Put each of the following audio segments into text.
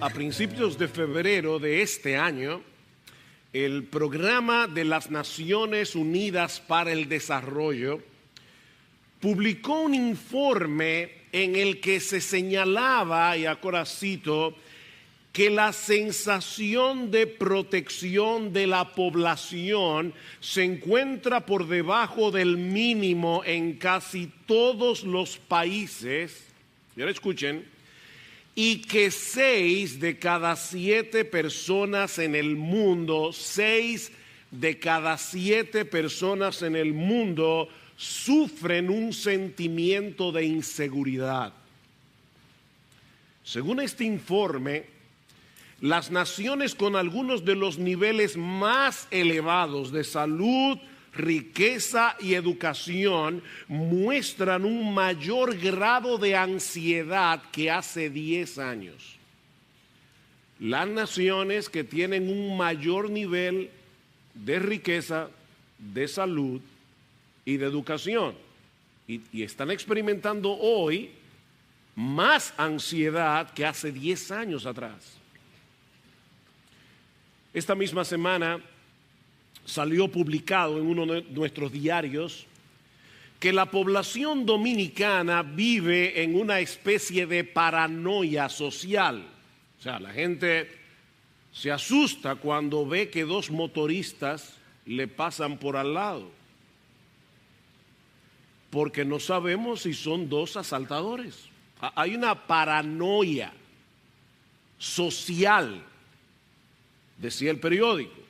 A principios de febrero de este año, el Programa de las Naciones Unidas para el Desarrollo publicó un informe en el que se señalaba, y ahora cito, que la sensación de protección de la población se encuentra por debajo del mínimo en casi todos los países. Y ahora escuchen, y que 6 de cada 7 personas en el mundo, 6 de cada 7 personas en el mundo sufren un sentimiento de inseguridad. Según este informe, las naciones con algunos de los niveles más elevados de salud, riqueza y educación muestran un mayor grado de ansiedad que hace 10 años. Las naciones que tienen un mayor nivel de riqueza, de salud y de educación y están experimentando hoy más ansiedad que hace 10 años atrás. Esta misma semana salió publicado en uno de nuestros diarios que la población dominicana vive en una especie de paranoia social. O sea, la gente se asusta cuando ve que 2 motoristas le pasan por al lado, porque no sabemos si son 2 asaltadores. Hay una paranoia social, decía el periódico.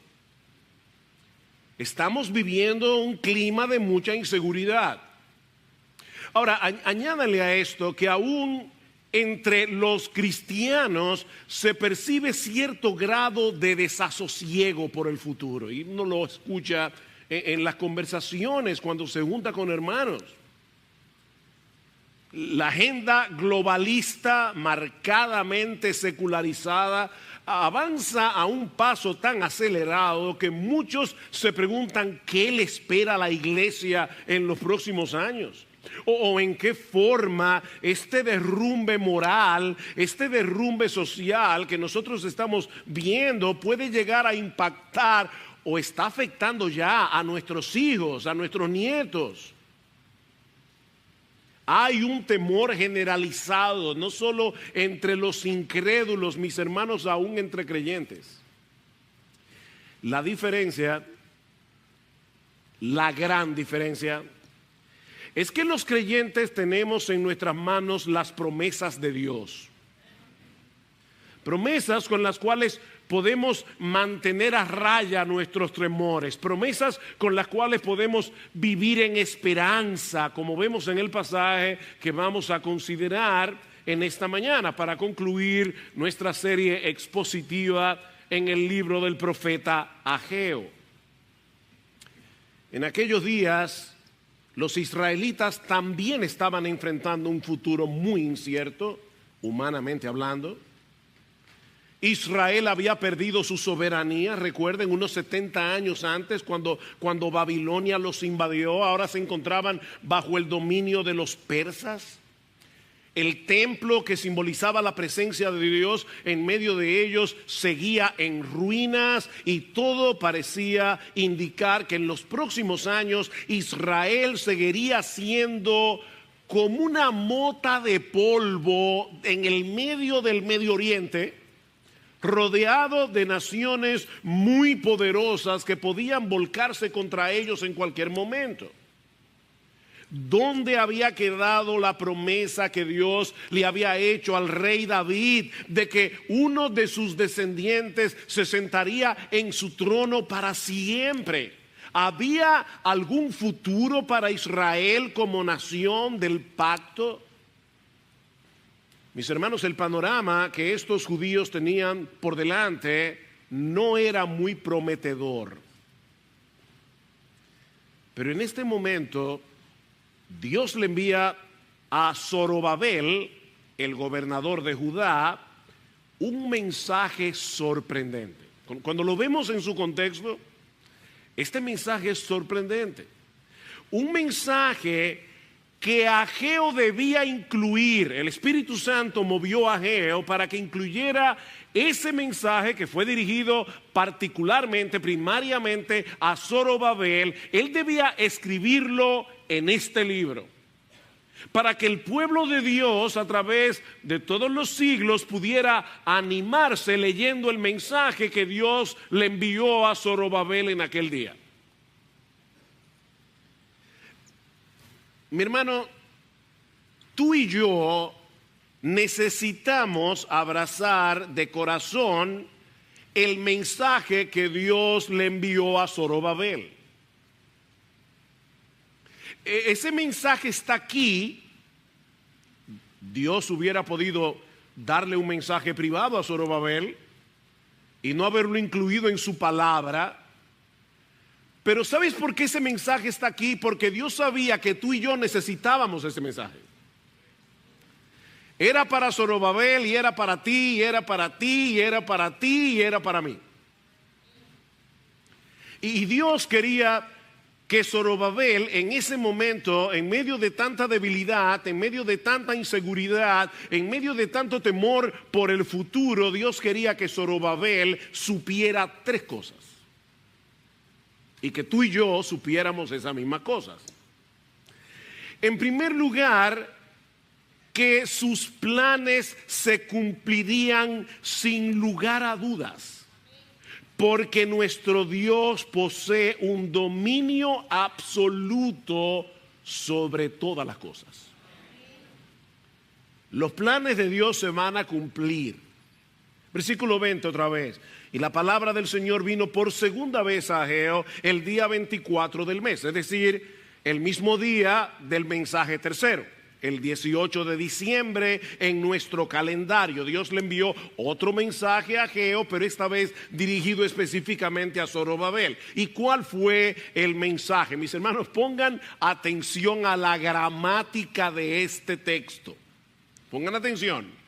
Estamos viviendo un clima de mucha inseguridad. Ahora, añádale a esto que aún entre los cristianos se percibe cierto grado de desasosiego por el futuro. Y uno lo escucha en las conversaciones cuando se junta con hermanos. La agenda globalista marcadamente secularizada avanza a un paso tan acelerado que muchos se preguntan qué le espera a la iglesia en los próximos años. O en qué forma este derrumbe moral, este derrumbe social que nosotros estamos viendo puede llegar a impactar o está afectando ya a nuestros hijos, a nuestros nietos. Hay un temor generalizado, no solo entre los incrédulos, mis hermanos, aún entre creyentes. La diferencia, la gran diferencia, es que los creyentes tenemos en nuestras manos las promesas de Dios. Promesas con las cuales podemos mantener a raya nuestros temores, promesas con las cuales podemos vivir en esperanza, como vemos en el pasaje que vamos a considerar en esta mañana para concluir nuestra serie expositiva en el libro del profeta Ageo. En aquellos días, los israelitas también estaban enfrentando un futuro muy incierto, humanamente hablando. Israel había perdido su soberanía, recuerden, unos 70 años antes cuando Babilonia los invadió. Ahora se encontraban bajo el dominio de los persas. El templo que simbolizaba la presencia de Dios en medio de ellos seguía en ruinas y todo parecía indicar que en los próximos años Israel seguiría siendo como una mota de polvo en el medio del Medio Oriente, rodeado de naciones muy poderosas que podían volcarse contra ellos en cualquier momento. ¿Dónde había quedado la promesa que Dios le había hecho al rey David de que uno de sus descendientes se sentaría en su trono para siempre? ¿Había algún futuro para Israel como nación del pacto? Mis hermanos, el panorama que estos judíos tenían por delante no era muy prometedor. Pero en este momento, Dios le envía a Zorobabel, el gobernador de Judá, un mensaje sorprendente. Cuando lo vemos en su contexto, este mensaje es sorprendente. Un mensaje que Ageo debía incluir. El Espíritu Santo movió a Ageo para que incluyera ese mensaje que fue dirigido particularmente, primariamente a Zorobabel. Él debía escribirlo en este libro, para que el pueblo de Dios a través de todos los siglos pudiera animarse leyendo el mensaje que Dios le envió a Zorobabel en aquel día. Mi hermano, tú y yo necesitamos abrazar de corazón el mensaje que Dios le envió a Zorobabel. Ese mensaje está aquí. Dios hubiera podido darle un mensaje privado a Zorobabel y no haberlo incluido en su palabra. Pero ¿sabes por qué ese mensaje está aquí? Porque Dios sabía que tú y yo necesitábamos ese mensaje. Era para Zorobabel y era para ti, y era para ti, y era para ti, y era para mí. Y Dios quería que Zorobabel en ese momento, en medio de tanta debilidad, en medio de tanta inseguridad, en medio de tanto temor por el futuro, Dios quería que Zorobabel supiera tres cosas. Y que tú y yo supiéramos esas mismas cosas. En primer lugar, que sus planes se cumplirían sin lugar a dudas, porque nuestro Dios posee un dominio absoluto sobre todas las cosas. Los planes de Dios se van a cumplir. Versículo 20 otra vez. Y la palabra del Señor vino por segunda vez a Ageo el día 24 del mes, es decir, el mismo día del mensaje tercero, el 18 de diciembre en nuestro calendario. Dios le envió otro mensaje a Ageo, pero esta vez dirigido específicamente a Zorobabel. ¿Y cuál fue el mensaje? Mis hermanos, pongan atención a la gramática de este texto. Pongan atención.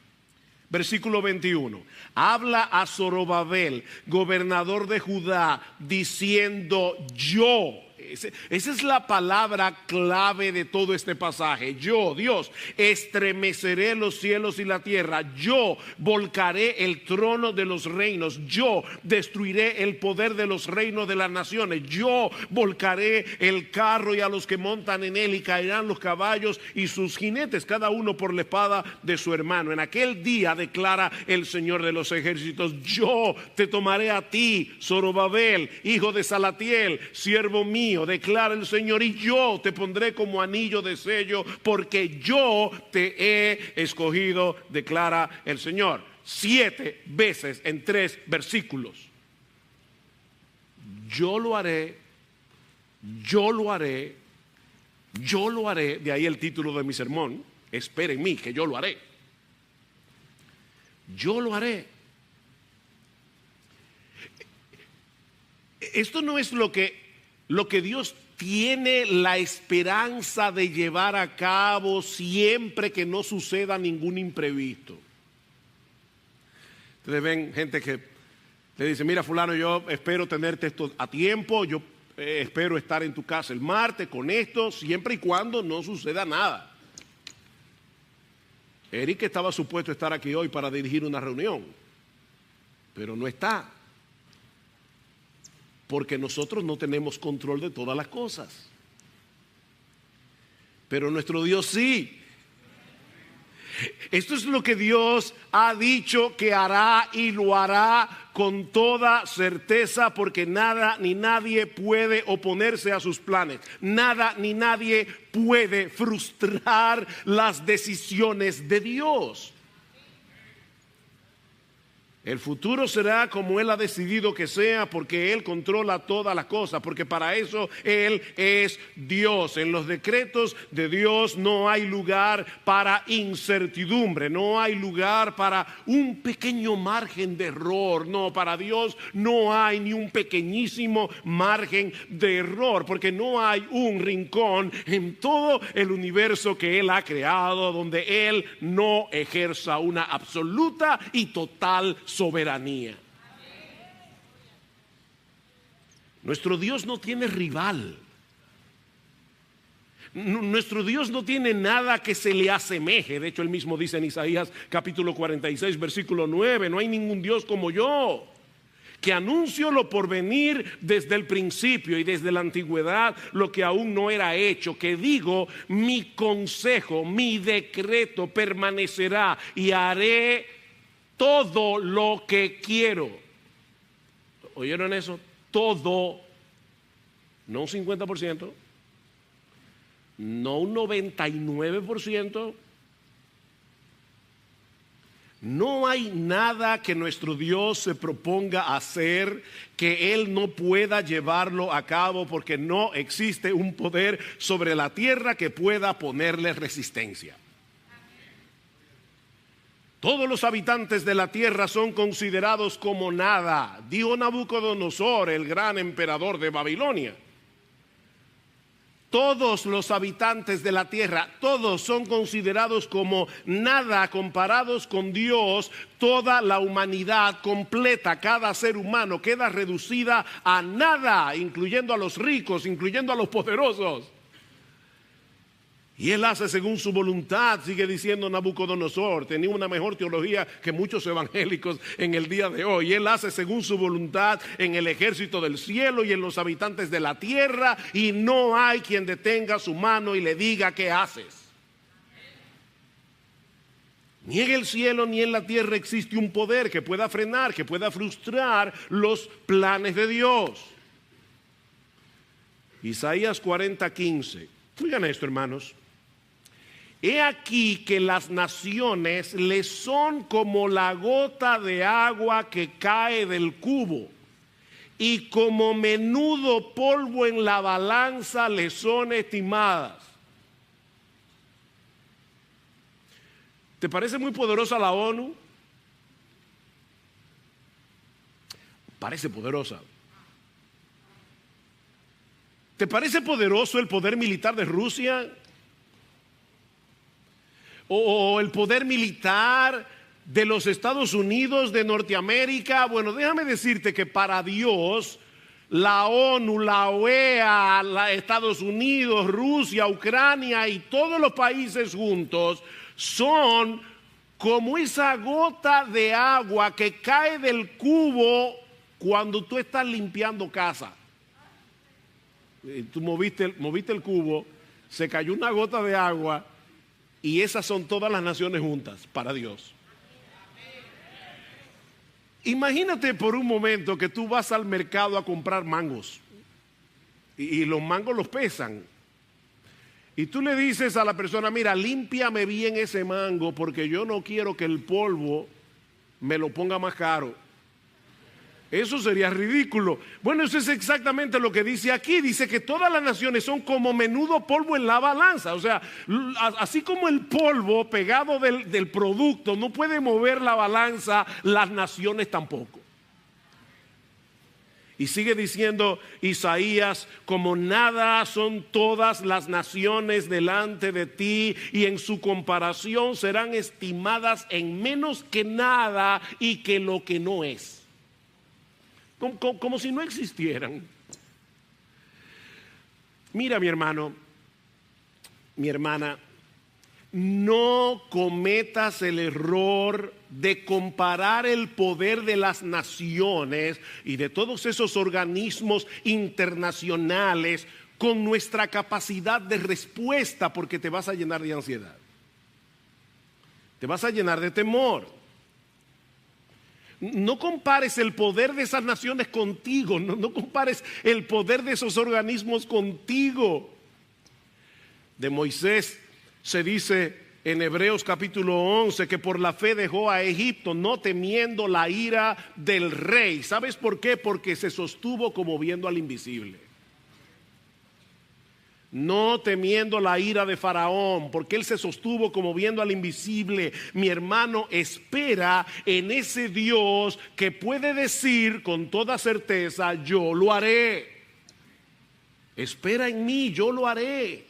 Versículo 21. Habla a Zorobabel, gobernador de Judá, diciendo yo. Esa es la palabra clave de todo este pasaje. Yo, Dios, estremeceré los cielos y la tierra. Yo volcaré el trono de los reinos. Yo destruiré el poder de los reinos de las naciones. Yo volcaré el carro y a los que montan en él, y caerán los caballos y sus jinetes, cada uno por la espada de su hermano. En aquel día, declara el Señor de los ejércitos, yo te tomaré a ti, Zorobabel, hijo de Salatiel, siervo mío, declara el Señor, y yo te pondré como anillo de sello, porque yo te he escogido, declara el Señor. 7 veces en 3 versículos. Yo lo haré, yo lo haré, yo lo haré. De ahí el título de mi sermón: espera en mí, que yo lo haré. Yo lo haré. Esto no es lo que Dios tiene la esperanza de llevar a cabo siempre que no suceda ningún imprevisto. Ustedes ven gente que le dice, mira fulano, yo espero tenerte esto a tiempo, yo espero estar en tu casa el martes con esto, siempre y cuando no suceda nada. Eric estaba supuesto a estar aquí hoy para dirigir una reunión, pero no está. Porque nosotros no tenemos control de todas las cosas. Pero nuestro Dios sí. Esto es lo que Dios ha dicho que hará, y lo hará con toda certeza, porque nada ni nadie puede oponerse a sus planes. Nada ni nadie puede frustrar las decisiones de Dios. El futuro será como Él ha decidido que sea, porque Él controla todas las cosas, porque para eso Él es Dios. En los decretos de Dios no hay lugar para incertidumbre, no hay lugar para un pequeño margen de error. No, para Dios no hay ni un pequeñísimo margen de error, porque no hay un rincón en todo el universo que Él ha creado donde Él no ejerza una absoluta y total soberanía. Nuestro Dios no tiene rival. Nuestro Dios no tiene nada que se le asemeje. De hecho, él mismo dice en Isaías capítulo 46, versículo 9, no hay ningún Dios como yo, que anuncio lo por venir desde el principio y desde la antigüedad lo que aún no era hecho, que digo, mi consejo, mi decreto permanecerá y haré todo lo que quiero. ¿Oyeron eso? Todo, no un 50%, no un 99%. No hay nada que nuestro Dios se proponga hacer que Él no pueda llevarlo a cabo, porque no existe un poder sobre la tierra que pueda ponerle resistencia. Todos los habitantes de la tierra son considerados como nada, dijo Nabucodonosor, el gran emperador de Babilonia. Todos los habitantes de la tierra, todos son considerados como nada comparados con Dios. Toda la humanidad completa, cada ser humano queda reducida a nada, incluyendo a los ricos, incluyendo a los poderosos. Y Él hace según su voluntad, sigue diciendo Nabucodonosor. Tenía una mejor teología que muchos evangélicos en el día de hoy. Él hace según su voluntad en el ejército del cielo y en los habitantes de la tierra, y no hay quien detenga su mano y le diga ¿qué haces? Ni en el cielo ni en la tierra existe un poder que pueda frenar, que pueda frustrar los planes de Dios. Isaías 40:15. Oigan esto, hermanos. He aquí que las naciones le son como la gota de agua que cae del cubo, y como menudo polvo en la balanza le son estimadas. ¿Te parece muy poderosa la ONU? Parece poderosa. ¿Te parece poderoso el poder militar de Rusia? ¿O el poder militar de los Estados Unidos de Norteamérica? Bueno, déjame decirte que para Dios, la ONU, la OEA, Estados Unidos, Rusia, Ucrania y todos los países juntos son como esa gota de agua que cae del cubo cuando tú estás limpiando casa. Tú moviste el cubo, se cayó una gota de agua, y esas son todas las naciones juntas para Dios. Imagínate por un momento que tú vas al mercado a comprar mangos, y los mangos los pesan, y tú le dices a la persona, mira, límpiame bien ese mango porque yo no quiero que el polvo me lo ponga más caro. Eso sería ridículo. Bueno, eso es exactamente lo que dice aquí. Dice que todas las naciones son como menudo polvo en la balanza. O sea, así como el polvo pegado del producto no puede mover la balanza, las naciones tampoco. Y sigue diciendo Isaías, como nada son todas las naciones delante de ti, y en su comparación serán estimadas en menos que nada y que lo que no es. Como si no existieran. Mira, mi hermano, mi hermana, no cometas el error de comparar el poder de las naciones y de todos esos organismos internacionales con nuestra capacidad de respuesta, porque te vas a llenar de ansiedad, te vas a llenar de temor. No compares el poder de esas naciones contigo, no compares el poder de esos organismos contigo. De Moisés se dice en Hebreos capítulo 11 que por la fe dejó a Egipto, no temiendo la ira del rey. ¿Sabes por qué? Porque se sostuvo como viendo al invisible. No temiendo la ira de Faraón, porque él se sostuvo como viendo al invisible. Mi hermano, espera en ese Dios que puede decir con toda certeza, yo lo haré. Espera en mí, yo lo haré.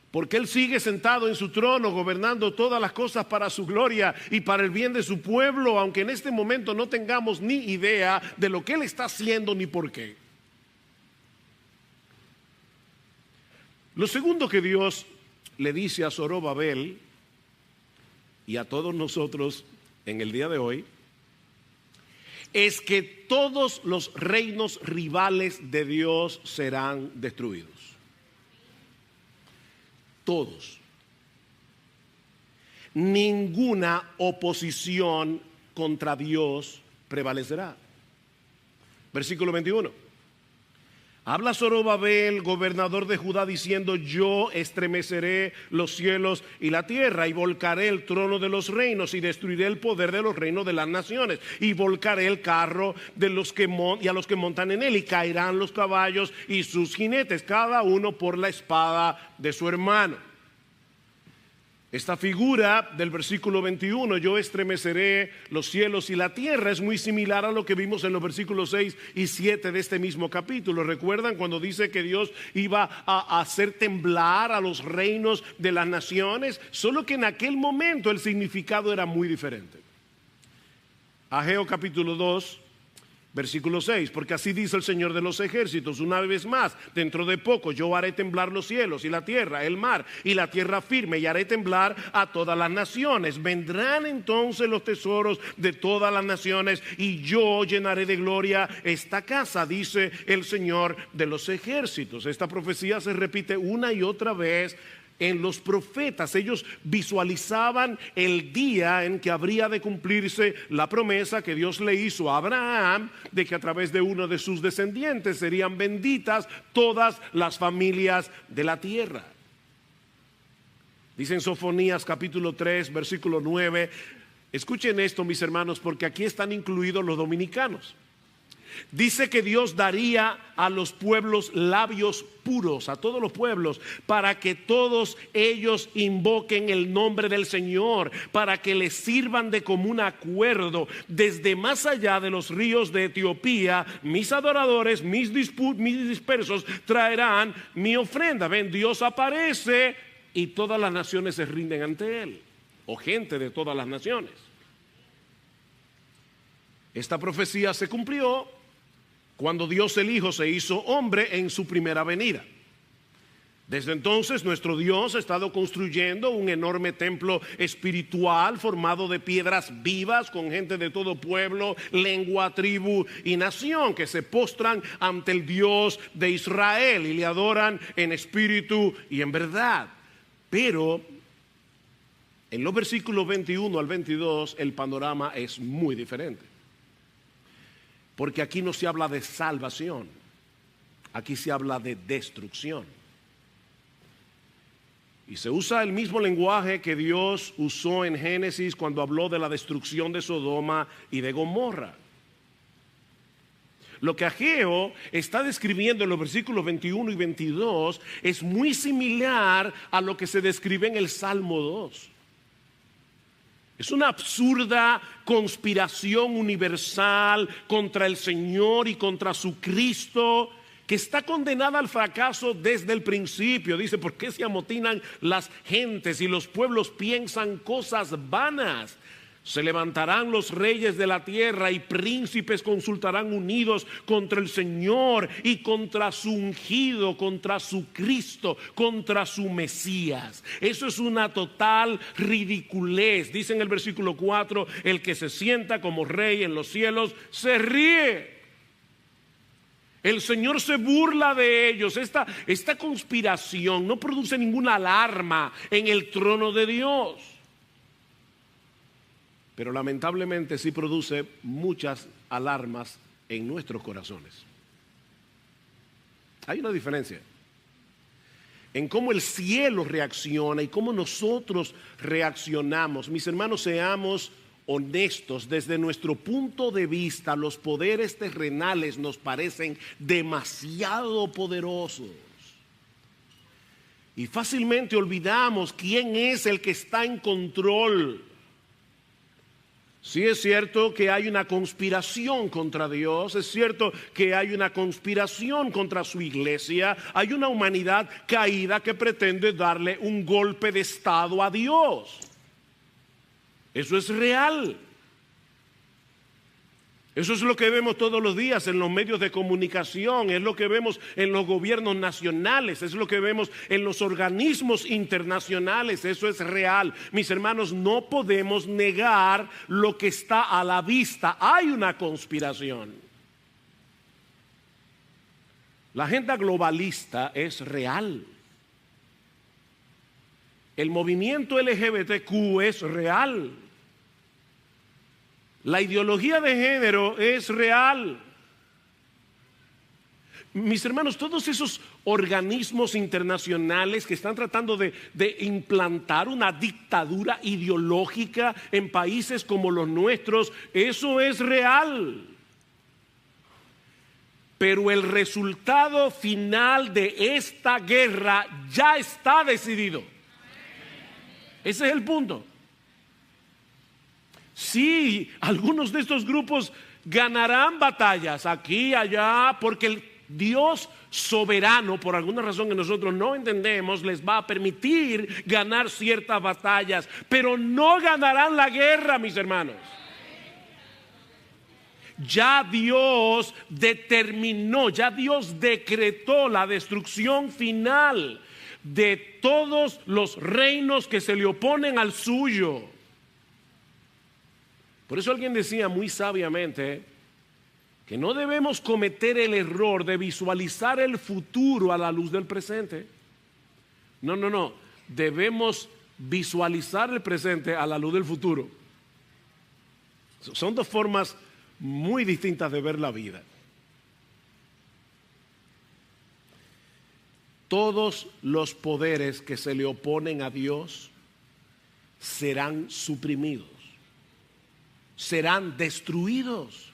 Porque Él sigue sentado en su trono, gobernando todas las cosas para su gloria y para el bien de su pueblo, aunque en este momento no tengamos ni idea de lo que Él está haciendo ni por qué. Lo segundo que Dios le dice a Zorobabel y a todos nosotros en el día de hoy es que todos los reinos rivales de Dios serán destruidos. Todos. Ninguna oposición contra Dios prevalecerá. Versículo 21. Habla Zorobabel, gobernador de Judá, diciendo: yo estremeceré los cielos y la tierra, y volcaré el trono de los reinos, y destruiré el poder de los reinos de las naciones, y volcaré el carro de los que y a los que montan en él, y caerán los caballos y sus jinetes, cada uno por la espada de su hermano. Esta figura del versículo 21, yo estremeceré los cielos y la tierra, es muy similar a lo que vimos en los versículos 6 y 7 de este mismo capítulo. ¿Recuerdan cuando dice que Dios iba a hacer temblar a los reinos de las naciones? Solo que en aquel momento el significado era muy diferente. Ageo capítulo 2, versículo 6, porque así dice el Señor de los ejércitos: una vez más, dentro de poco yo haré temblar los cielos y la tierra, el mar y la tierra firme, y haré temblar a todas las naciones. Vendrán entonces los tesoros de todas las naciones, y yo llenaré de gloria esta casa, dice el Señor de los ejércitos. Esta profecía se repite una y otra vez en los profetas. Ellos visualizaban el día en que habría de cumplirse la promesa que Dios le hizo a Abraham de que a través de uno de sus descendientes serían benditas todas las familias de la tierra. Dice en Sofonías capítulo 3 versículo 9, escuchen esto, mis hermanos, porque aquí están incluidos los dominicanos. Dice que Dios daría a los pueblos labios puros, a todos los pueblos, para que todos ellos invoquen el nombre del Señor, para que les sirvan de común acuerdo. Desde más allá de los ríos de Etiopía, mis adoradores, mis dispersos traerán mi ofrenda. Ven, Dios aparece y todas las naciones se rinden ante Él, o gente de todas las naciones. Esta profecía se cumplió cuando Dios el Hijo se hizo hombre en su primera venida. Desde entonces nuestro Dios ha estado construyendo un enorme templo espiritual formado de piedras vivas con gente de todo pueblo, lengua, tribu y nación que se postran ante el Dios de Israel y le adoran en espíritu y en verdad. Pero en los versículos 21 al 22 el panorama es muy diferente. Porque aquí no se habla de salvación, aquí se habla de destrucción. Y se usa el mismo lenguaje que Dios usó en Génesis cuando habló de la destrucción de Sodoma y de Gomorra. Lo que Ageo está describiendo en los versículos 21 y 22 es muy similar a lo que se describe en el Salmo 2. Es una absurda conspiración universal contra el Señor y contra su Cristo, que está condenada al fracaso desde el principio. Dice: ¿por qué se amotinan las gentes y los pueblos piensan cosas vanas? Se levantarán los reyes de la tierra y príncipes consultarán unidos contra el Señor y contra su ungido, contra su Cristo, contra su Mesías. Eso es una total ridiculez. Dice en el versículo 4: el que se sienta como rey en los cielos se ríe. El Señor se burla de ellos. Esta conspiración no produce ninguna alarma en el trono de Dios, pero lamentablemente sí produce muchas alarmas en nuestros corazones. Hay una diferencia en cómo el cielo reacciona y cómo nosotros reaccionamos. Mis hermanos, seamos honestos. Desde nuestro punto de vista, los poderes terrenales nos parecen demasiado poderosos. Y fácilmente olvidamos quién es el que está en control. Sí, es cierto que hay una conspiración contra Dios, es cierto que hay una conspiración contra su iglesia, hay una humanidad caída que pretende darle un golpe de estado a Dios. Eso es real. Eso es lo que vemos todos los días en los medios de comunicación, es lo que vemos en los gobiernos nacionales, es lo que vemos en los organismos internacionales. Eso es real. Mis hermanos, no podemos negar lo que está a la vista. Hay una conspiración. La agenda globalista es real. El movimiento LGBTQ es real. La ideología de género es real. Mis hermanos, todos esos organismos internacionales que están tratando de implantar una dictadura ideológica en países como los nuestros, eso es real. Pero el resultado final de esta guerra ya está decidido. Ese es el punto. Sí, algunos de estos grupos ganarán batallas aquí y allá, porque el Dios soberano, por alguna razón que nosotros no entendemos, les va a permitir ganar ciertas batallas, pero no ganarán la guerra, mis hermanos. Ya Dios determinó, ya Dios decretó la destrucción final de todos los reinos que se le oponen al suyo. Por eso alguien decía muy sabiamente que no debemos cometer el error de visualizar el futuro a la luz del presente. No. Debemos visualizar el presente a la luz del futuro. Son dos formas muy distintas de ver la vida. Todos los poderes que se le oponen a Dios serán suprimidos. Serán destruidos.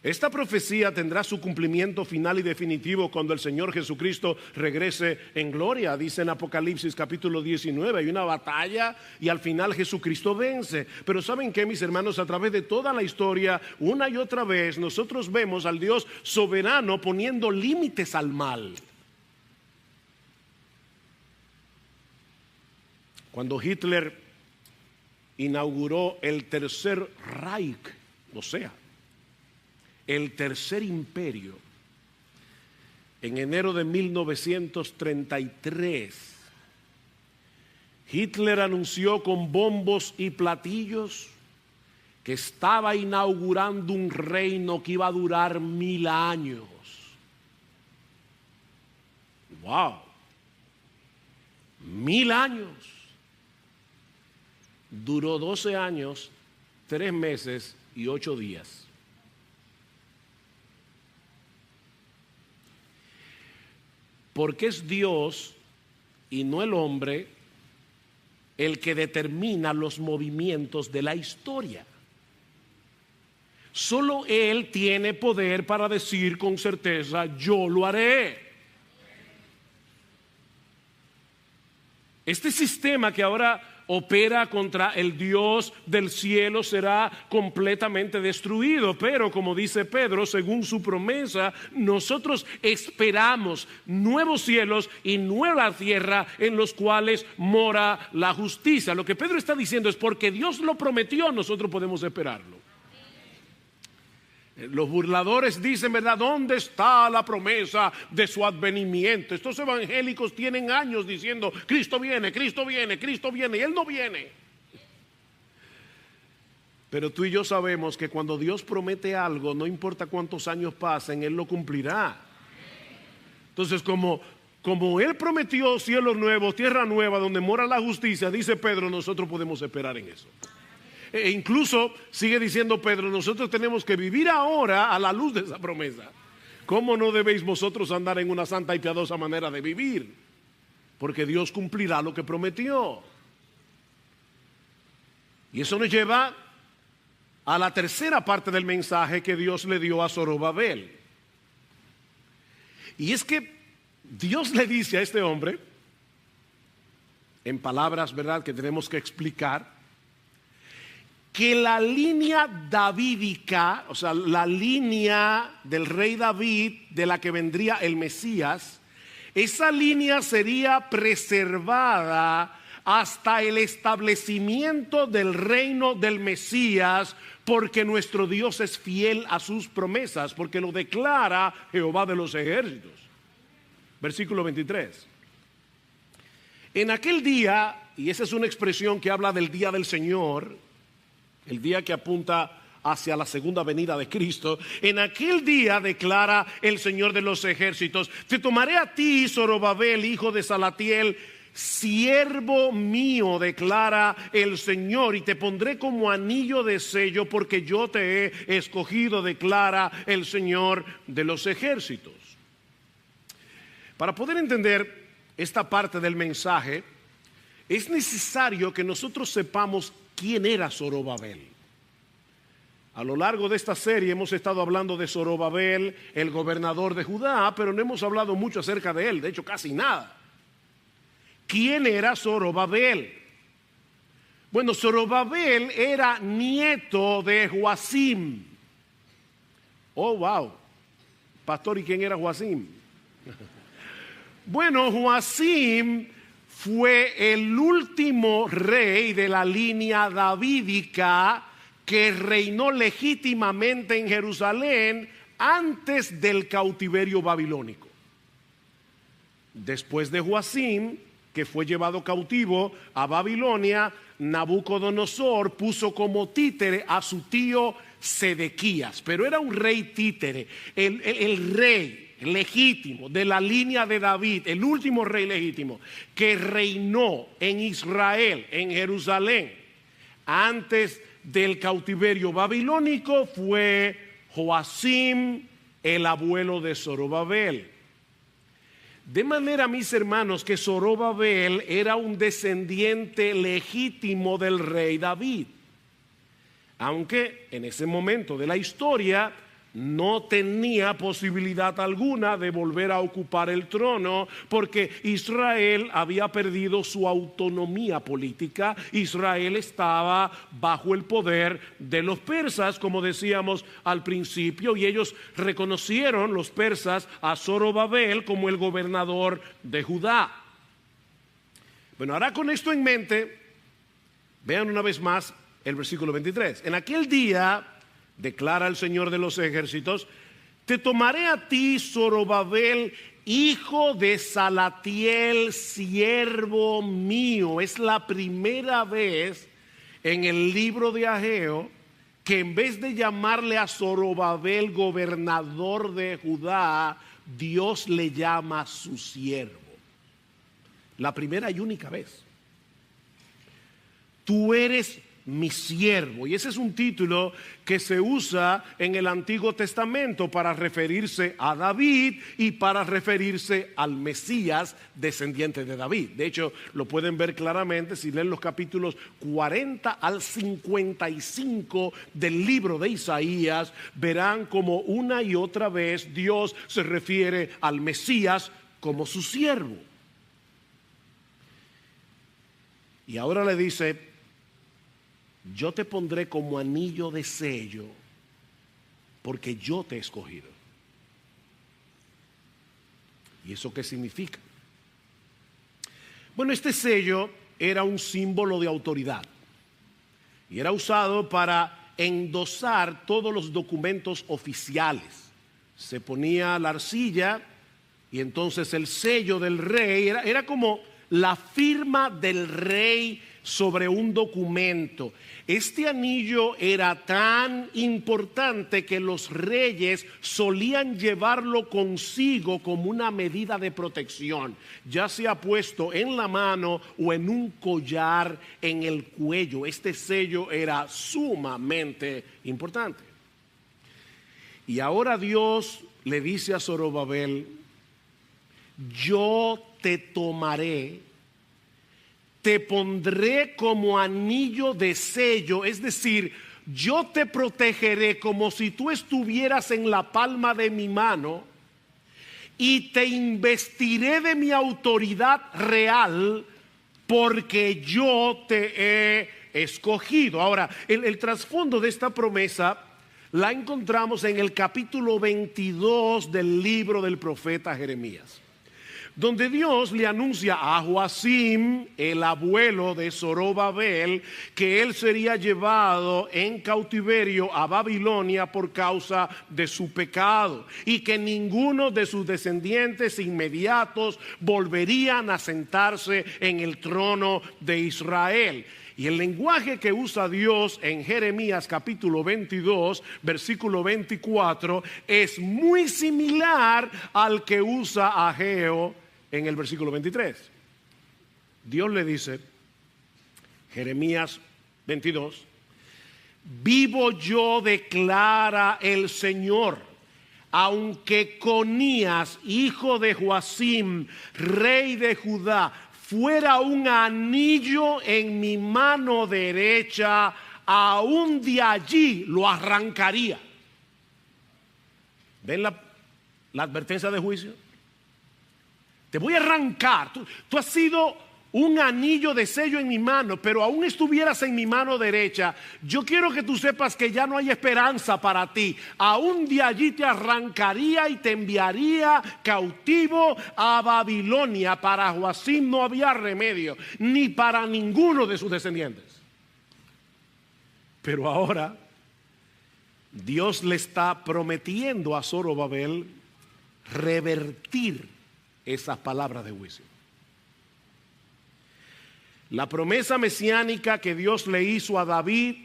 Esta profecía tendrá su cumplimiento final y definitivo cuando el Señor Jesucristo regrese en gloria. Dice en Apocalipsis capítulo 19, hay una batalla y al final Jesucristo vence. Pero ¿saben qué, mis hermanos? A través de toda la historia, una y otra vez, nosotros vemos al Dios soberano poniendo límites al mal. Cuando Hitler inauguró el Tercer Reich, o sea, el Tercer Imperio, en enero de 1933, Hitler anunció con bombos y platillos que estaba inaugurando un reino que iba a durar 1000 años. ¡Wow! 1000 años. Duró 12 años, 3 meses y 8 días. Porque es Dios y no el hombre el que determina los movimientos de la historia. Solo Él tiene poder para decir con certeza, yo lo haré. Este sistema que ahora opera contra el Dios del cielo será completamente destruido, pero como dice Pedro, según su promesa, nosotros esperamos nuevos cielos y nueva tierra en los cuales mora la justicia. Lo que Pedro está diciendo es porque Dios lo prometió, nosotros podemos esperarlo. Los burladores dicen, ¿verdad? ¿Dónde está la promesa de su advenimiento? Estos evangélicos tienen años diciendo, Cristo viene, Cristo viene, Cristo viene, y Él no viene. Pero tú y yo sabemos que cuando Dios promete algo, no importa cuántos años pasen, Él lo cumplirá. Entonces, como Él prometió cielos nuevos, tierra nueva, donde mora la justicia, dice Pedro, nosotros podemos esperar en eso. E incluso sigue diciendo Pedro, nosotros tenemos que vivir ahora a la luz de esa promesa. ¿Cómo no debéis vosotros andar en una santa y piadosa manera de vivir? Porque Dios cumplirá lo que prometió. Y eso nos lleva a la tercera parte del mensaje que Dios le dio a Zorobabel. Y es que Dios le dice a este hombre, en palabras, ¿verdad?, que tenemos que explicar, que la línea davídica, o sea, la línea del rey David, de la que vendría el Mesías, esa línea sería preservada hasta el establecimiento del reino del Mesías, porque nuestro Dios es fiel a sus promesas, porque lo declara Jehová de los ejércitos. Versículo 23. En aquel día, y esa es una expresión que habla del día del Señor, el día que apunta hacia la segunda venida de Cristo, en aquel día declara el Señor de los ejércitos: te tomaré a ti, Zorobabel, hijo de Salatiel, siervo mío, declara el Señor, y te pondré como anillo de sello, porque yo te he escogido, declara el Señor de los ejércitos. Para poder entender esta parte del mensaje, es necesario que nosotros sepamos quién era Zorobabel. A lo largo de esta serie hemos estado hablando de Zorobabel, el gobernador de Judá, pero no hemos hablado mucho acerca de él, de hecho casi nada. ¿Quién era Zorobabel? Bueno, Zorobabel era nieto de Joacim. Oh, wow. Pastor, ¿y quién era Joacim? Bueno, Joacim fue el último rey de la línea davídica que reinó legítimamente en Jerusalén antes del cautiverio babilónico. Después de Joacim, que fue llevado cautivo a Babilonia, Nabucodonosor puso como títere a su tío Sedequías, pero era un rey títere, el rey legítimo de la línea de David, el último rey legítimo que reinó en Israel, en Jerusalén, antes del cautiverio babilónico, fue Joacim, el abuelo de Zorobabel. De manera, mis hermanos, que Zorobabel era un descendiente legítimo del rey David, aunque en ese momento de la historia no tenía posibilidad alguna de volver a ocupar el trono, porque Israel había perdido su autonomía política. Israel estaba bajo el poder de los persas, como decíamos al principio, y ellos reconocieron, los persas, a Zorobabel como el gobernador de Judá. Bueno, ahora con esto en mente, vean una vez más el versículo 23. En aquel día, declara el Señor de los ejércitos, te tomaré a ti, Zorobabel, hijo de Salatiel, siervo mío. Es la primera vez en el libro de Ageo que en vez de llamarle a Zorobabel gobernador de Judá, Dios le llama su siervo. La primera y única vez. Tú eres mi siervo, y ese es un título que se usa en el Antiguo Testamento para referirse a David y para referirse al Mesías descendiente de David. De hecho, lo pueden ver claramente si leen los capítulos 40 al 55 del libro de Isaías. Verán como una y otra vez Dios se refiere al Mesías como su siervo. Y ahora le dice: yo te pondré como anillo de sello, porque yo te he escogido. ¿Y eso qué significa? Bueno, este sello era un símbolo de autoridad y era usado para endosar todos los documentos oficiales. Se ponía la arcilla y entonces el sello del rey era como la firma del rey sobre un documento. Este anillo era tan importante que los reyes solían llevarlo consigo como una medida de protección, ya sea puesto en la mano o en un collar en el cuello. Este sello era sumamente importante. Y ahora Dios le dice a Zorobabel: yo te tomaré, te pondré como anillo de sello, es decir, yo te protegeré como si tú estuvieras en la palma de mi mano, y te investiré de mi autoridad real, porque yo te he escogido. Ahora, el trasfondo de esta promesa la encontramos en el capítulo 22 del libro del profeta Jeremías. donde Dios le anuncia a Joacim, el abuelo de Zorobabel, que él sería llevado en cautiverio a Babilonia por causa de su pecado y que ninguno de sus descendientes inmediatos volverían a sentarse en el trono de Israel. Y el lenguaje que usa Dios en Jeremías capítulo 22, versículo 24, es muy similar al que usa Ageo en el versículo 23. Dios le dice, Jeremías 22, vivo yo, declara el Señor, aunque Conías, hijo de Joacim, rey de Judá, fuera un anillo en mi mano derecha, aún de allí lo arrancaría. ¿Ven la advertencia de juicio? Te voy a arrancar. Tú has sido un anillo de sello en mi mano, pero aún estuvieras en mi mano derecha. Yo quiero que tú sepas que ya no hay esperanza para ti. Aún de allí te arrancaría y te enviaría cautivo a Babilonia. Para Joacim no había remedio, ni para ninguno de sus descendientes. Pero ahora Dios le está prometiendo a Zorobabel revertir esas palabras de juicio. La promesa mesiánica que Dios le hizo a David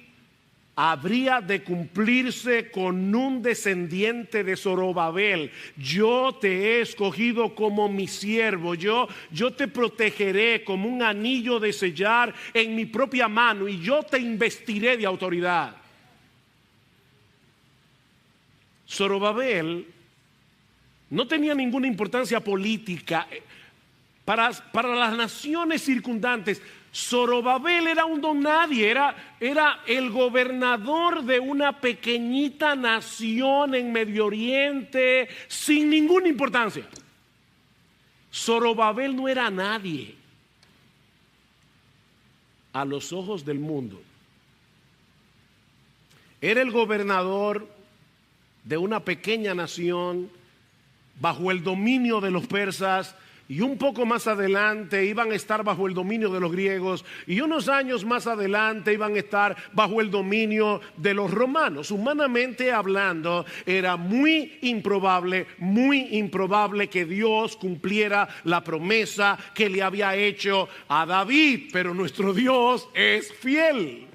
habría de cumplirse con un descendiente de Zorobabel. Yo te he escogido como mi siervo, yo te protegeré como un anillo de sellar en mi propia mano y yo te investiré de autoridad. Zorobabel no tenía ninguna importancia política. Para las naciones circundantes, Zorobabel era un don nadie, era el gobernador de una pequeñita nación en Medio Oriente sin ninguna importancia. Zorobabel no era nadie a los ojos del mundo. Era el gobernador de una pequeña nación bajo el dominio de los persas. Y un poco más adelante iban a estar bajo el dominio de los griegos, y unos años más adelante iban a estar bajo el dominio de los romanos. Humanamente hablando, era muy improbable que Dios cumpliera la promesa que le había hecho a David, pero nuestro Dios es fiel.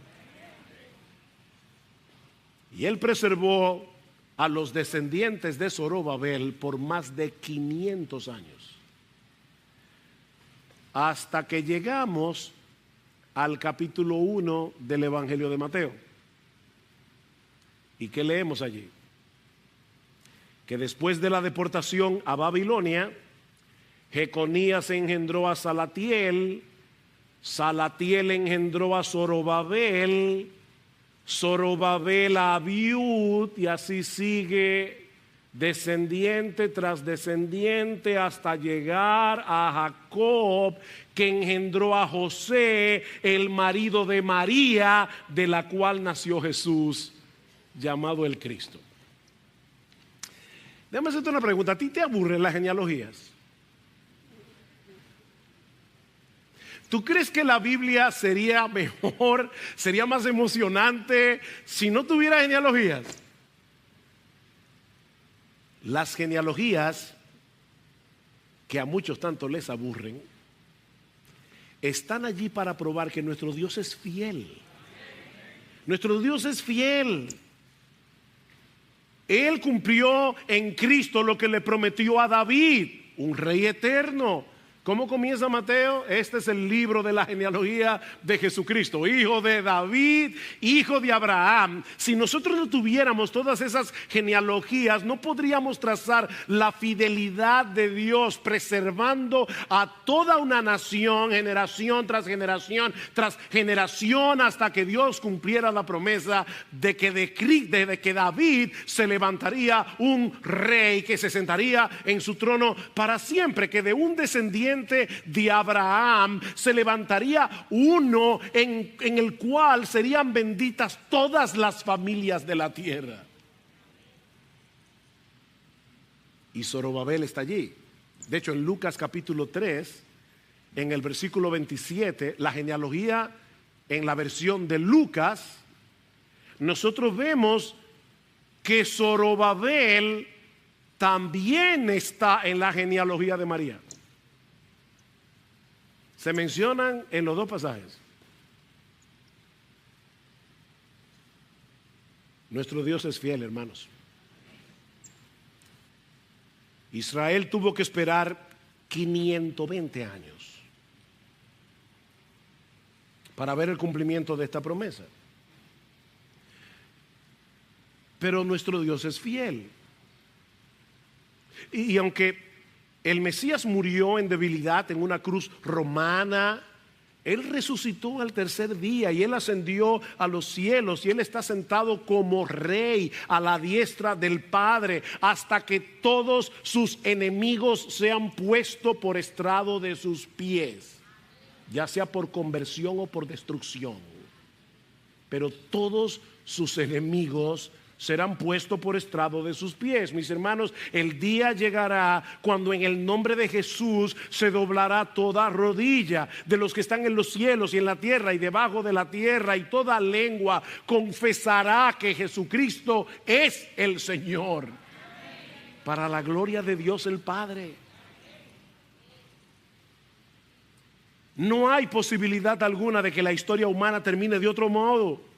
Y él preservó a los descendientes de Zorobabel por más de 500 años. Hasta que llegamos al capítulo 1 del Evangelio de Mateo. ¿Y qué leemos allí? Que después de la deportación a Babilonia, Jeconías engendró a Salatiel, Salatiel engendró a Zorobabel, Zorobabel a Abiud, y así sigue descendiente tras descendiente hasta llegar a Jacob, que engendró a José, el marido de María, de la cual nació Jesús, llamado el Cristo. Déjame hacerte una pregunta. ¿A ti te aburren las genealogías? ¿Tú crees que la Biblia sería mejor, sería más emocionante si no tuviera genealogías? Las genealogías, que a muchos tanto les aburren, están allí para probar que nuestro Dios es fiel. Nuestro Dios es fiel. Él cumplió en Cristo lo que le prometió a David, un rey eterno. ¿Cómo comienza Mateo? Este es el libro de la genealogía de Jesucristo, hijo de David, hijo de Abraham. Si nosotros no tuviéramos todas esas genealogías, no podríamos trazar la fidelidad de Dios, preservando a toda una nación, generación tras generación, hasta que Dios cumpliera la promesa de que David se levantaría un rey que se sentaría en su trono para siempre, que de un descendiente de Abraham se levantaría uno en el cual serían benditas todas las familias de la tierra. Y Zorobabel está allí. De hecho, en Lucas capítulo 3, en el versículo 27, la genealogía en la versión de Lucas, nosotros vemos que Zorobabel también está en la genealogía de María. Se mencionan en los dos pasajes. Nuestro Dios es fiel, hermanos. Israel tuvo que esperar 520 años para ver el cumplimiento de esta promesa. Pero nuestro Dios es fiel. Y aunque el Mesías murió en debilidad en una cruz romana, Él resucitó al tercer día y Él ascendió a los cielos y Él está sentado como rey a la diestra del Padre hasta que todos sus enemigos sean puestos por estrado de sus pies, ya sea por conversión o por destrucción. Pero todos sus enemigos serán puestos por estrado de sus pies. Mis hermanos, el día llegará cuando en el nombre de Jesús se doblará toda rodilla de los que están en los cielos y en la tierra y debajo de la tierra, y toda lengua confesará que Jesucristo es el Señor, para la gloria de Dios el Padre. No hay posibilidad alguna de que la historia humana termine de otro modo,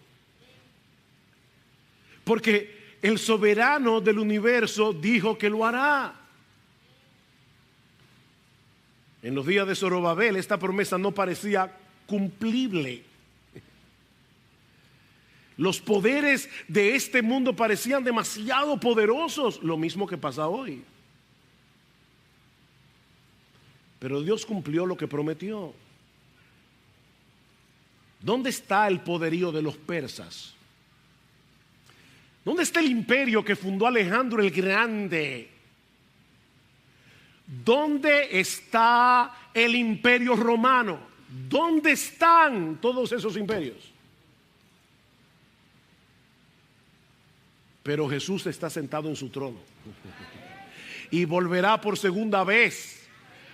porque el soberano del universo dijo que lo hará. En los días de Zorobabel esta promesa no parecía cumplible. Los poderes de este mundo parecían demasiado poderosos, lo mismo que pasa hoy. Pero Dios cumplió lo que prometió. ¿Dónde está el poderío de los persas? ¿Dónde está el imperio que fundó Alejandro el Grande? ¿Dónde está el imperio romano? ¿Dónde están todos esos imperios? Pero Jesús está sentado en su trono y volverá por segunda vez,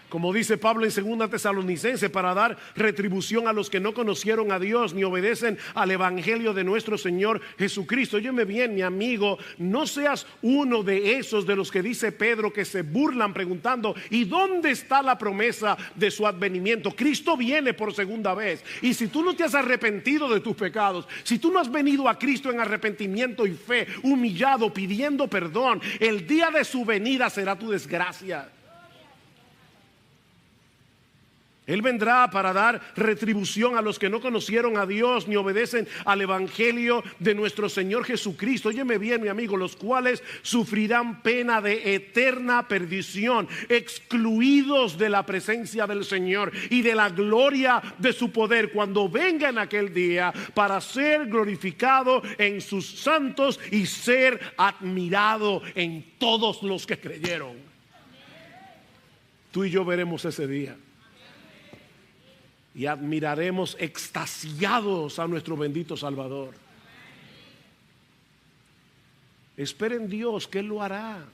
como dice Pablo en 2 Tesalonicenses, para dar retribución a los que no conocieron a Dios ni obedecen al evangelio de nuestro Señor Jesucristo. Óyeme bien, mi amigo, no seas uno de esos de los que dice Pedro que se burlan preguntando: ¿y dónde está la promesa de su advenimiento? Cristo viene por segunda vez, y si tú no te has arrepentido de tus pecados, si tú no has venido a Cristo en arrepentimiento y fe, humillado, pidiendo perdón, el día de su venida será tu desgracia. Él vendrá para dar retribución a los que no conocieron a Dios ni obedecen al evangelio de nuestro Señor Jesucristo. Óyeme bien, mi amigo, los cuales sufrirán pena de eterna perdición, excluidos de la presencia del Señor y de la gloria de su poder, cuando venga en aquel día para ser glorificado en sus santos y ser admirado en todos los que creyeron. Tú y yo veremos ese día y admiraremos extasiados a nuestro bendito Salvador. Esperen Dios, que Él lo hará.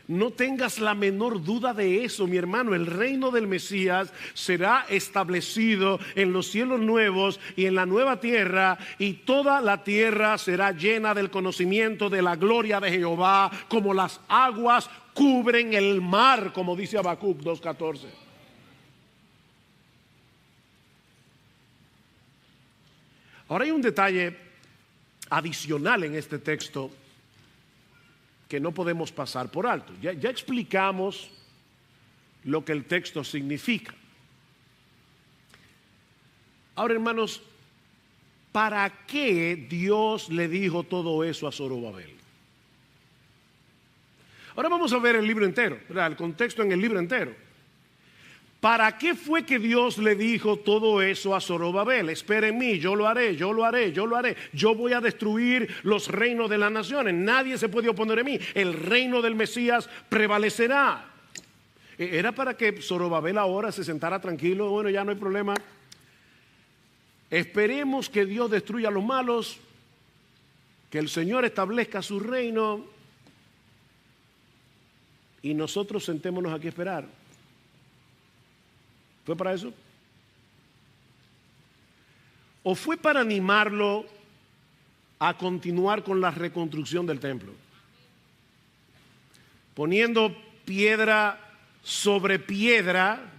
No tengas la menor duda de eso, mi hermano. El reino del Mesías será establecido en los cielos nuevos y en la nueva tierra, y toda la tierra será llena del conocimiento de la gloria de Jehová, como las aguas cubren el mar, como dice Habacuc 2:14. Ahora hay un detalle adicional en este texto que no podemos pasar por alto. Ya explicamos lo que el texto significa. Ahora, hermanos, ¿para qué Dios le dijo todo eso a Zorobabel? Ahora vamos a ver el libro entero, ¿verdad? El contexto en el libro entero. ¿Para qué fue que Dios le dijo todo eso a Zorobabel? Espera en mí, yo lo haré, yo lo haré, yo lo haré. Yo voy a destruir los reinos de las naciones. Nadie se puede oponer a mí. El reino del Mesías prevalecerá. Era para que Zorobabel ahora se sentara tranquilo. Bueno, ya no hay problema. Esperemos que Dios destruya a los malos, que el Señor establezca su reino y nosotros sentémonos aquí a esperar. ¿Fue para eso? ¿O fue para animarlo a continuar con la reconstrucción del templo? Poniendo piedra sobre piedra,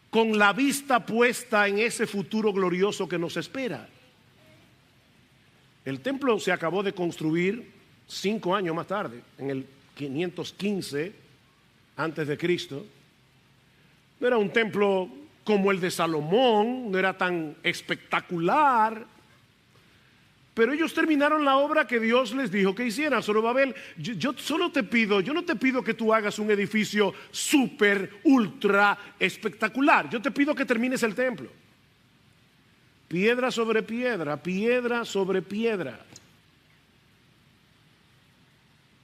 con la vista puesta en ese futuro glorioso que nos espera. El templo se acabó de construir 5 años más tarde, en el 515 antes de Cristo. No era un templo como el de Salomón, no era tan espectacular, pero ellos terminaron la obra que Dios les dijo que hicieran. Zorobabel, yo no te pido que tú hagas un edificio súper, ultra espectacular. Yo te pido que termines el templo. Piedra sobre piedra, piedra sobre piedra.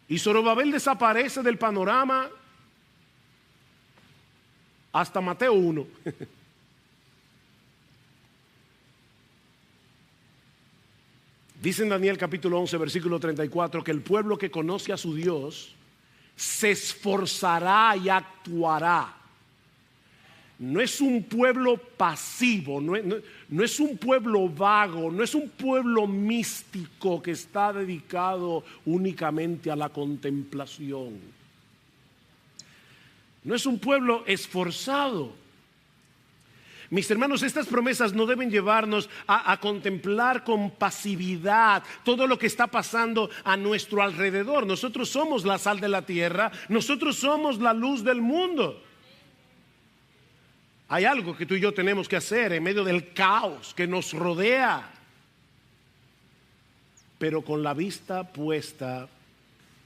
Y Zorobabel desaparece del panorama hasta Mateo 1. Dice en Daniel capítulo 11, versículo 34, que el pueblo que conoce a su Dios se esforzará y actuará. No es un pueblo pasivo, no es un pueblo vago, no es un pueblo místico que está dedicado únicamente a la contemplación. No es un pueblo esforzado. Mis hermanos, estas promesas no deben llevarnos a contemplar con pasividad todo lo que está pasando a nuestro alrededor. Nosotros somos la sal de la tierra, nosotros somos la luz del mundo. Hay algo que tú y yo tenemos que hacer en medio del caos que nos rodea, pero con la vista puesta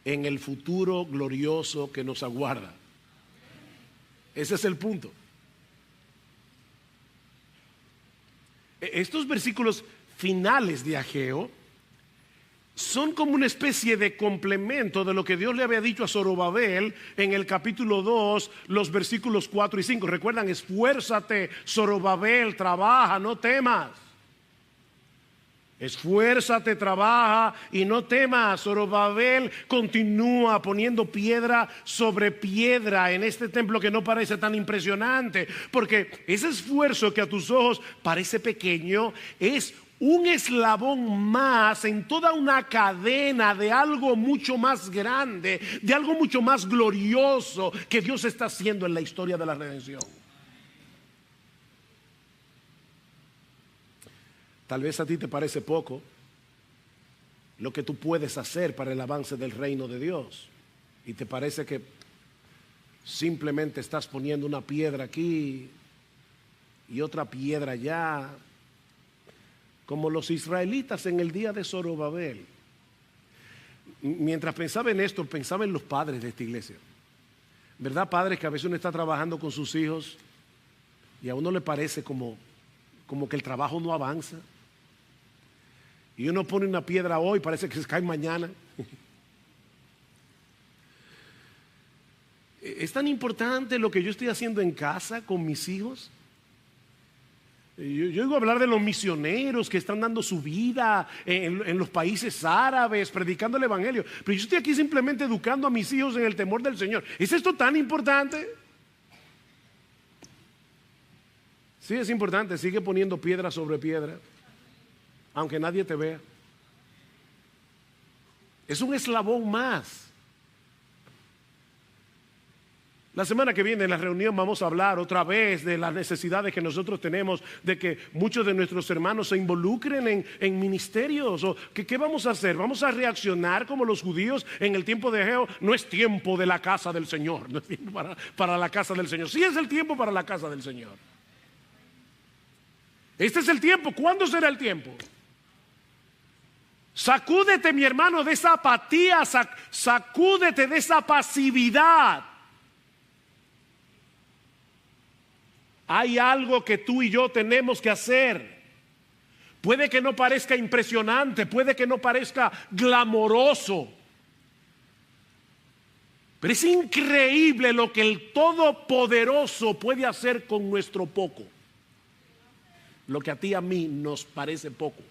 en el futuro glorioso que nos aguarda. Ese es el punto. Estos versículos finales de Ageo son como una especie de complemento de lo que Dios le había dicho a Zorobabel en el capítulo 2, los versículos 4 y 5. Recuerdan, esfuérzate, Zorobabel, trabaja, no temas. Esfuérzate, trabaja y no temas. Zorobabel continúa poniendo piedra sobre piedra en este templo que no parece tan impresionante, porque ese esfuerzo que a tus ojos parece pequeño es un eslabón más en toda una cadena de algo mucho más grande, de algo mucho más glorioso que Dios está haciendo en la historia de la redención. Tal vez a ti te parece poco lo que tú puedes hacer para el avance del reino de Dios, y te parece que simplemente estás poniendo una piedra aquí y otra piedra allá, como los israelitas en el día de Zorobabel. Mientras pensaba en esto, pensaba en los padres de esta iglesia. ¿Verdad, padres, que a veces uno está trabajando con sus hijos y a uno le parece como que el trabajo no avanza? Y uno pone una piedra hoy, parece que se cae mañana. ¿Es tan importante lo que yo estoy haciendo en casa con mis hijos? Yo oigo hablar de los misioneros que están dando su vida en los países árabes, predicando el evangelio, pero yo estoy aquí simplemente educando a mis hijos en el temor del Señor. ¿Es esto tan importante? Sí, es importante. Sigue poniendo piedra sobre piedra, aunque nadie te vea. Es un eslabón más. La semana que viene en la reunión vamos a hablar otra vez de las necesidades que nosotros tenemos de que muchos de nuestros hermanos se involucren en ministerios. O ¿qué vamos a hacer? ¿Vamos a reaccionar como los judíos en el tiempo de Ageo? No es tiempo de la casa del Señor, no es tiempo para la casa del Señor. Sí es el tiempo para la casa del Señor. Este es el tiempo. ¿Cuándo será el tiempo? Sacúdete, mi hermano, de esa apatía, sacúdete de esa pasividad. Hay algo que tú y yo tenemos que hacer. Puede que no parezca impresionante, puede que no parezca glamoroso, pero es increíble lo que el Todopoderoso puede hacer con nuestro poco. Lo que a ti y a mí nos parece poco.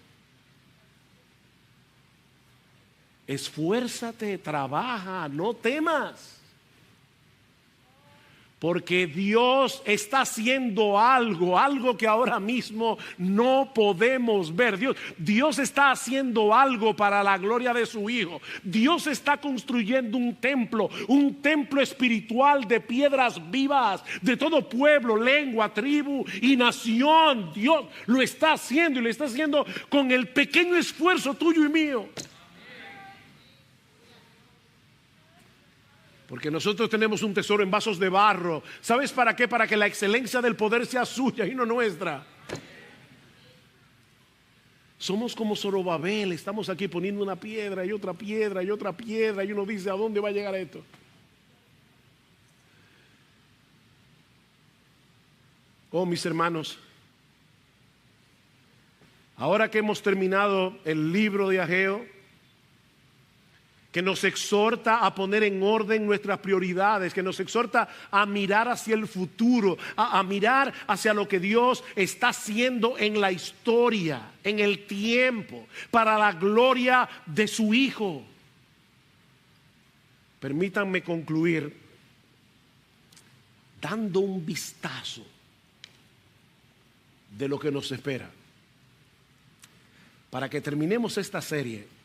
Esfuérzate, trabaja, no temas. Porque Dios está haciendo algo que ahora mismo no podemos ver. Dios está haciendo algo para la gloria de su Hijo. Dios está construyendo un templo espiritual de piedras vivas, de todo pueblo, lengua, tribu y nación. Dios lo está haciendo, y lo está haciendo con el pequeño esfuerzo tuyo y mío. Porque nosotros tenemos un tesoro en vasos de barro. ¿Sabes para qué? Para que la excelencia del poder sea suya y no nuestra. Somos como Zorobabel. Estamos aquí poniendo una piedra y otra piedra y otra piedra. Y uno dice, ¿a dónde va a llegar esto? Oh, mis hermanos, ahora que hemos terminado el libro de Ageo, que nos exhorta a poner en orden nuestras prioridades, que nos exhorta a mirar hacia el futuro, a mirar hacia lo que Dios está haciendo en la historia, en el tiempo, para la gloria de su Hijo. Permítanme concluir dando un vistazo de lo que nos espera, para que terminemos esta serie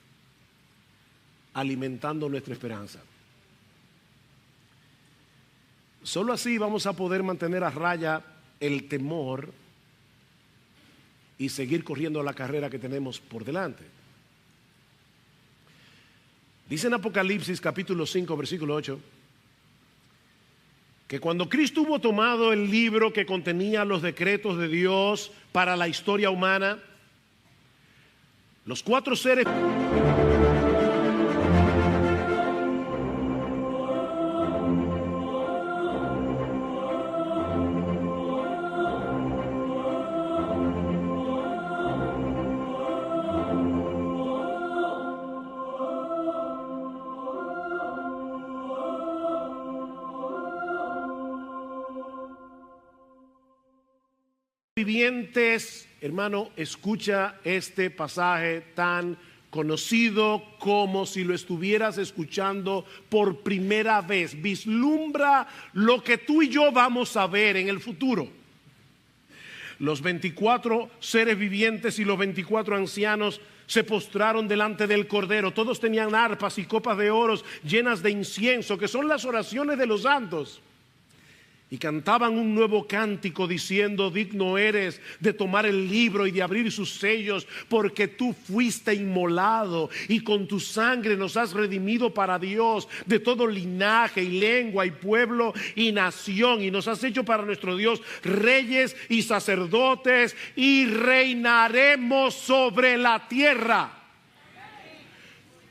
alimentando nuestra esperanza. Solo así vamos a poder mantener a raya el temor y seguir corriendo la carrera que tenemos por delante. Dice en Apocalipsis capítulo 5 versículo 8 que cuando Cristo hubo tomado el libro que contenía los decretos de Dios para la historia humana, los cuatro seres vivientes, hermano, escucha este pasaje tan conocido como si lo estuvieras escuchando por primera vez. Vislumbra lo que tú y yo vamos a ver en el futuro. Los 24 seres vivientes y los 24 ancianos se postraron delante del Cordero. Todos tenían arpas y copas de oro llenas de incienso, que son las oraciones de los santos. Y cantaban un nuevo cántico diciendo: digno eres de tomar el libro y de abrir sus sellos, porque tú fuiste inmolado y con tu sangre nos has redimido para Dios de todo linaje y lengua y pueblo y nación, y nos has hecho para nuestro Dios reyes y sacerdotes, y reinaremos sobre la tierra.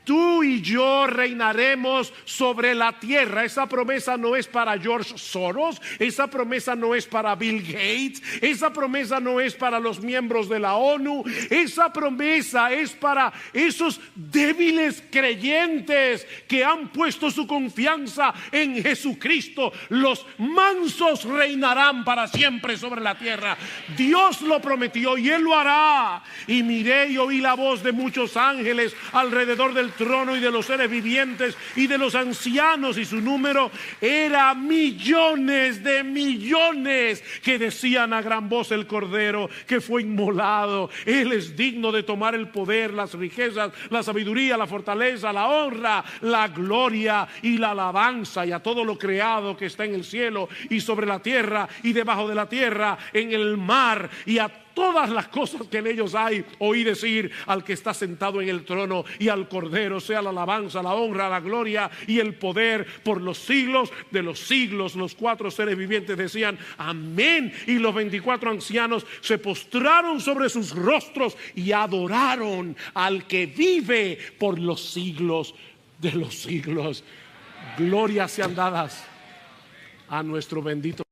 Tú y yo reinaremos sobre la tierra. Esa promesa no es para George Soros, esa promesa no es para Bill Gates, esa promesa no es para los miembros de la ONU, esa promesa es para esos débiles creyentes que han puesto su confianza en Jesucristo. Los mansos reinarán para siempre sobre la tierra. Dios lo prometió y Él lo hará. Y miré y oí la voz de muchos ángeles alrededor del trono y de los seres vivientes y de los ancianos, y su número era millones de millones, que decían a gran voz: el Cordero que fue inmolado, Él es digno de tomar el poder, las riquezas, la sabiduría, la fortaleza, la honra, la gloria y la alabanza. Y a todo lo creado que está en el cielo y sobre la tierra y debajo de la tierra, en el mar, y a todas las cosas que en ellos hay, oí decir al que está sentado en el trono y al Cordero sea la alabanza, la honra, la gloria y el poder por los siglos de los siglos. Los cuatro seres vivientes decían: amén. Y los 24 ancianos se postraron sobre sus rostros y adoraron al que vive por los siglos de los siglos. Glorias sean dadas a nuestro bendito